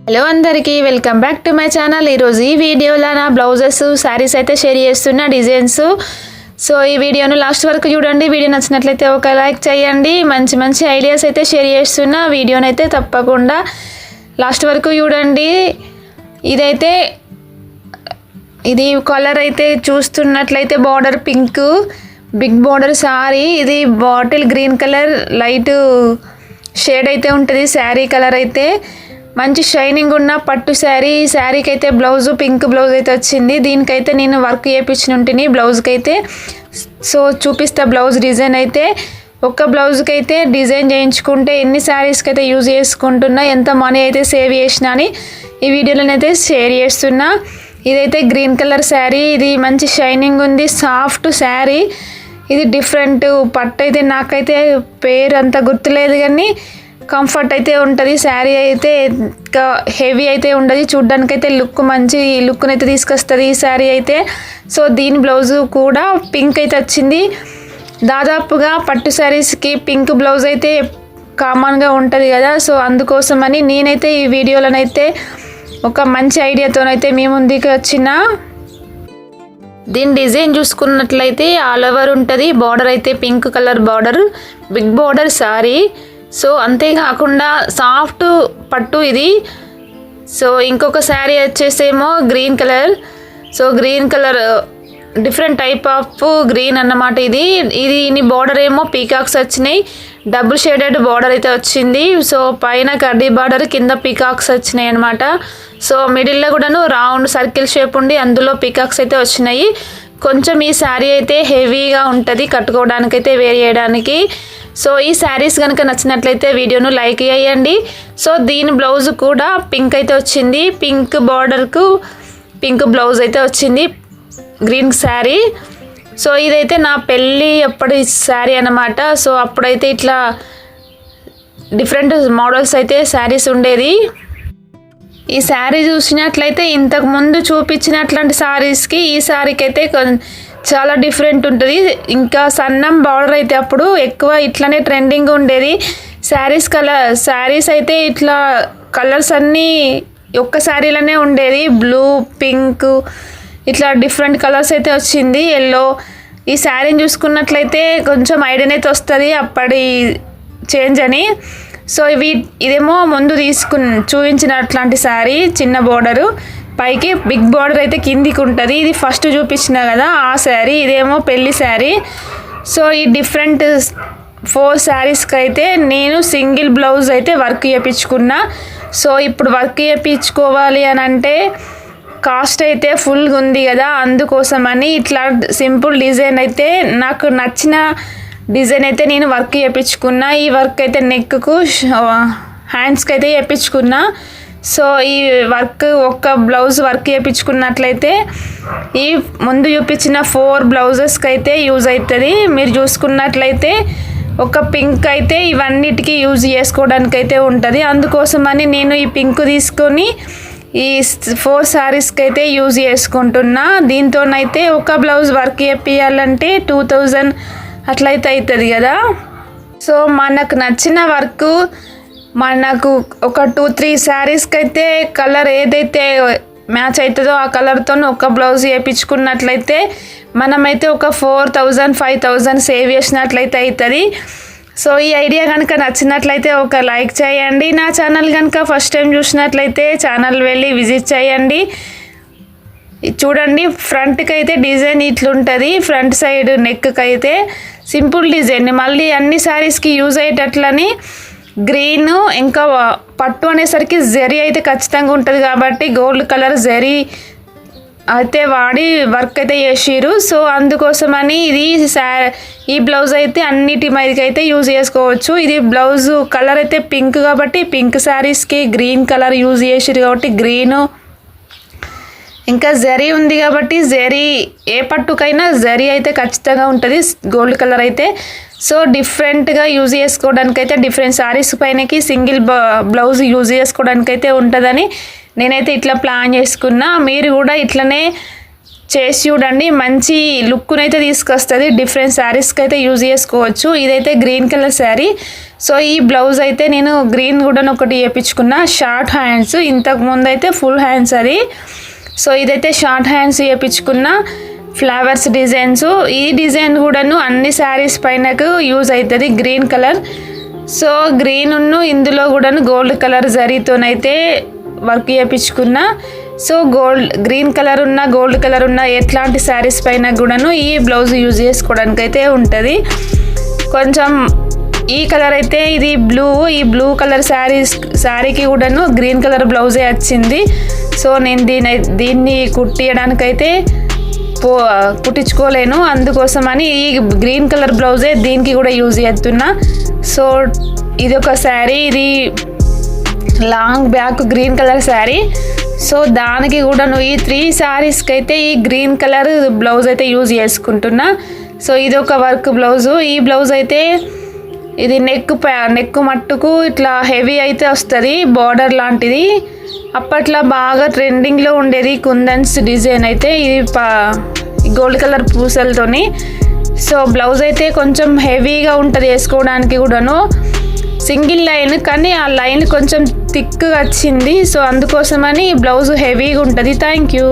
Hello అందరికీ welcome back to my channel. ఈరోజు ఈ వీడియోలో నా బ్లౌజెస్ శారీస్ అయితే షేర్ చేస్తున్న డిజైన్స్. సో ఈ వీడియోను లాస్ట్ వరకు చూడండి. వీడియో నచ్చినట్లయితే ఒక లైక్ చేయండి. మంచి మంచి ఐడియాస్ అయితే షేర్ చేస్తున్న వీడియోని అయితే తప్పకుండా లాస్ట్ వరకు చూడండి. ఇది కలర్ అయితే చూస్తున్నట్లయితే border pink big border sorry. ఇది bottle green colour light shade అయితే ఉంటుంది. శారీ కలర్ అయితే మంచి షైనింగ్ ఉన్న పట్టు శారీ. ఈ శారీకి అయితే బ్లౌజ్ పింక్ బ్లౌజ్ అయితే వచ్చింది. దీనికైతే నేను వర్క్ చేయించిన ఉంటుంది బ్లౌజ్కి అయితే. సో చూపిస్తా బ్లౌజ్ డిజైన్ అయితే. ఒక్క బ్లౌజ్కి అయితే డిజైన్ చేయించుకుంటే ఎన్ని శారీస్కి అయితే యూజ్ చేసుకుంటున్నా, ఎంత మనీ అయితే సేవ్ చేసినా అని ఈ వీడియోలోనైతే షేర్ చేస్తున్నా. ఇదైతే గ్రీన్ కలర్ శారీ. ఇది మంచి షైనింగ్ ఉంది, సాఫ్ట్ శారీ. ఇది డిఫరెంట్ పట్టు అయితే నాకైతే పేరు అంత గుర్తులేదు కానీ కంఫర్ట్ అయితే ఉంటుంది. శారీ అయితే హెవీ అయితే ఉండదు, చూడ్డానికైతే మంచి లుక్ని అయితే తీసుకొస్తుంది ఈ శారీ అయితే. సో దీని బ్లౌజ్ కూడా పింక్ అయితే వచ్చింది. దాదాపుగా పట్టు శారీస్కి పింక్ బ్లౌజ్ అయితే కామన్గా ఉంటుంది కదా. సో అందుకోసమని నేనైతే ఈ వీడియోలోనైతే ఒక మంచి ఐడియాతోనైతే మీ ముందుకు వచ్చిన. దీని డిజైన్ చూసుకున్నట్లయితే ఆల్ ఓవర్ ఉంటుంది. బార్డర్ అయితే pink colour border, big border sari. So అంతేకాకుండా సాఫ్ట్ పట్టు ఇది. సో ఇంకొక శారీ వచ్చేసేమో green colour. So green colour different type of green అన్నమాట. ఇది బార్డర్ ఏమో పీకాక్స్ వచ్చినాయి, డబుల్ షేడెడ్ బార్డర్ అయితే వచ్చింది. సో పైన కడ్డీ బార్డర్, కింద పీకాక్స్ వచ్చినాయి అనమాట. సో మిడిల్లో కూడాను రౌండ్ సర్కిల్ షేప్ ఉండి అందులో పీకాక్స్ అయితే వచ్చినాయి. కొంచెం ఈ శారీ అయితే హెవీగా ఉంటుంది కట్టుకోవడానికైతే, వేర్ చేయడానికి. సో ఈ శారీస్ కనుక నచ్చినట్లయితే వీడియోను లైక్ చేయండి. సో దీని బ్లౌజ్ కూడా పింక్ అయితే వచ్చింది. పింక్ బార్డర్కు పింక్ బ్లౌజ్ అయితే వచ్చింది, గ్రీన్ శారీ. సో ఇదైతే నా పెళ్ళి అప్పటి శారీ అన్నమాట. సో అప్పుడైతే ఇట్లా డిఫరెంట్ మోడల్స్ అయితే శారీస్ ఉండేది. ఈ శారీ చూసినట్లయితే ఇంతకు ముందు చూపించినట్లాంటి శారీస్కి ఈ శారీకి అయితే చాలా డిఫరెంట్ ఉంటుంది. ఇంకా సన్నం బార్డర్ అయితే అప్పుడు ఎక్కువ ఇట్లానే ట్రెండింగ్ ఉండేది. శారీస్ అయితే ఇట్లా కలర్స్ అన్నీ ఒక్క శారీలోనే ఉండేది. బ్లూ, పింక్ ఇట్లా డిఫరెంట్ కలర్స్ అయితే వచ్చింది, ఎల్లో. ఈ శారీని చూసుకున్నట్లయితే కొంచెం ఐడియా అయితే వస్తుంది అప్పటి చేంజ్ అని. సో ఇదేమో ముందు చూపించినట్లాంటి శారీ, చిన్న బోర్డరు పైకి, బిగ్ బార్డర్ అయితే కిందికి ఉంటుంది. ఇది ఫస్ట్ చూపించిన కదా ఆ శారీ. ఇదేమో పెళ్లి శారీ. సో ఈ డిఫరెంట్ 4 శారీస్కి అయితే నేను సింగిల్ బ్లౌజ్ అయితే వర్క్ చేయించుకున్నా. సో ఇప్పుడు వర్క్ చేయించుకోవాలి అని అంటే కాస్ట్ అయితే ఫుల్గా ఉంది కదా, అందుకోసమని ఇట్లా సింపుల్ డిజైన్ అయితే నాకు నచ్చిన డిజైన్ అయితే నేను వర్క్ చేయించుకున్నా. ఈ వర్క్ అయితే నెక్కు, హ్యాండ్స్కి అయితే చేయించుకున్నా. సో ఈ వర్క్ ఒక్క బ్లౌజ్ వర్క్ చేయించుకున్నట్లయితే ఈ ముందు చూపించిన 4 బ్లౌజెస్కి అయితే యూజ్ అవుతుంది. మీరు చూసుకున్నట్లయితే ఒక పింక్ అయితే ఇవన్నిటికీ యూజ్ చేసుకోవడానికి అయితే ఉంటుంది. అందుకోసమని నేను ఈ పింక్ తీసుకొని ఈ 4 శారీస్కి అయితే యూజ్ చేసుకుంటున్నా. దీంతోనైతే ఒక బ్లౌజ్ వర్క్ చేయాలంటే 2000 అట్లయితే అవుతుంది కదా. సో మనకు నచ్చిన వర్క్ మనకు ఒక 2-3 శారీస్కి అయితే కలర్ ఏదైతే మ్యాచ్ అవుతుందో ఆ కలర్తో ఒక బ్లౌజ్ వేయించుకున్నట్లయితే మనమైతే ఒక 4000-5000 సేవ్ చేసినట్లయితే అవుతుంది. సో ఈ ఐడియా కనుక నచ్చినట్లయితే ఒక లైక్ చేయండి. నా ఛానల్ కనుక ఫస్ట్ టైం చూసినట్లయితే ఛానల్ వెళ్ళి విజిట్ చేయండి. చూడండి ఫ్రంట్కి అయితే డిజైన్ ఇట్లుంటుంది. ఫ్రంట్ సైడ్ నెక్కి అయితే సింపుల్ డిజైన్, మళ్ళీ అన్ని శారీస్కి యూజ్ అయ్యేటట్లని గ్రీన్, ఇంకా పట్టు అనేసరికి జరీ అయితే ఖచ్చితంగా ఉంటుంది కాబట్టి గోల్డ్ కలర్ జరీ అయితే వాడి వర్క్ అయితే చేసిర్రు. సో అందుకోసమని ఈ బ్లౌజ్ అయితే అన్నిటి మీదకి అయితే యూజ్ చేసుకోవచ్చు. ఇది బ్లౌజ్ కలర్ అయితే పింక్ కాబట్టి పింక్ శారీస్కి గ్రీన్ కలర్ యూజ్ చేసిర్రు కాబట్టి గ్రీను, ఇంకా జరీ ఉంది కాబట్టి జరీ, ఏ పట్టుకైనా జరీ అయితే ఖచ్చితంగా ఉంటుంది గోల్డ్ కలర్ అయితే. సో డిఫరెంట్గా యూజ్ చేసుకోవడానికి అయితే డిఫరెంట్ శారీస్ పైనకి సింగిల్ బ్లౌజ్ యూజ్ చేసుకోవడానికి అయితే ఉంటుందని నేనైతే ఇట్లా ప్లాన్ చేసుకున్నా. మీరు కూడా ఇట్లనే చేసి చూడండి, మంచి లుక్నైతే తీసుకొస్తుంది. డిఫరెంట్ శారీస్కి అయితే యూజ్ చేసుకోవచ్చు. ఇదైతే గ్రీన్ కలర్ శారీ. సో ఈ బ్లౌజ్ అయితే నేను గ్రీన్ కూడా ఒకటి వేయించుకున్నా, షార్ట్ హ్యాండ్స్. ఇంతకు ముందు అయితే ఫుల్ హ్యాండ్స్ అది. సో ఇదైతే షార్ట్ హ్యాండ్స్ వేయించుకున్న, ఫ్లవర్స్ డిజైన్స్. ఈ డిజైన్ కూడాను అన్ని శారీస్ పైనకు యూజ్ అవుతుంది, గ్రీన్ కలర్. సో గ్రీన్ ఇందులో కూడాను గోల్డ్ కలర్ జరీతోనైతే వర్క్ చేయించుకున్నా. సో గ్రీన్ కలర్ ఉన్న గోల్డ్ కలర్ ఉన్న ఎట్లాంటి శారీస్ పైన కూడాను ఈ బ్లౌజ్ యూజ్ చేసుకోవడానికి అయితే ఉంటుంది. కొంచెం ఈ కలర్ అయితే ఇది బ్లూ, ఈ బ్లూ కలర్ శారీకి కూడాను గ్రీన్ కలర్ బ్లౌజే వచ్చింది. సో నేను దీన్ని కుట్టియడానికైతే కుట్టించుకోలేను, అందుకోసమని ఈ గ్రీన్ కలర్ బ్లౌజే దీనికి కూడా యూజ్ చేస్తున్నా. సో ఇది ఒక శారీ, ఇది long back green colour sari. So దానికి కూడా ఈ 3 శారీస్కి అయితే ఈ గ్రీన్ కలర్ బ్లౌజ్ అయితే యూజ్ చేసుకుంటున్నా. సో ఇది ఒక వర్క్ బ్లౌజు. ఈ బ్లౌజ్ అయితే ఇది నెక్ మట్టుకు ఇట్లా హెవీ అయితే వస్తుంది, బార్డర్ లాంటిది. అప్పట్లో బాగా ట్రెండింగ్లో ఉండేది కుందన్స్ డిజైన్ అయితే, ఇది గోల్డ్ కలర్ పూసలతోని. సో బ్లౌజ్ అయితే కొంచెం హెవీగా ఉంటుంది వేసుకోవడానికి కూడాను. సింగిల్ లైన్, కానీ ఆ లైన్ కొంచెం థిక్గా వచ్చింది. సో అందుకోసమని బ్లౌజ్ హెవీగా ఉంటుంది. Thank you.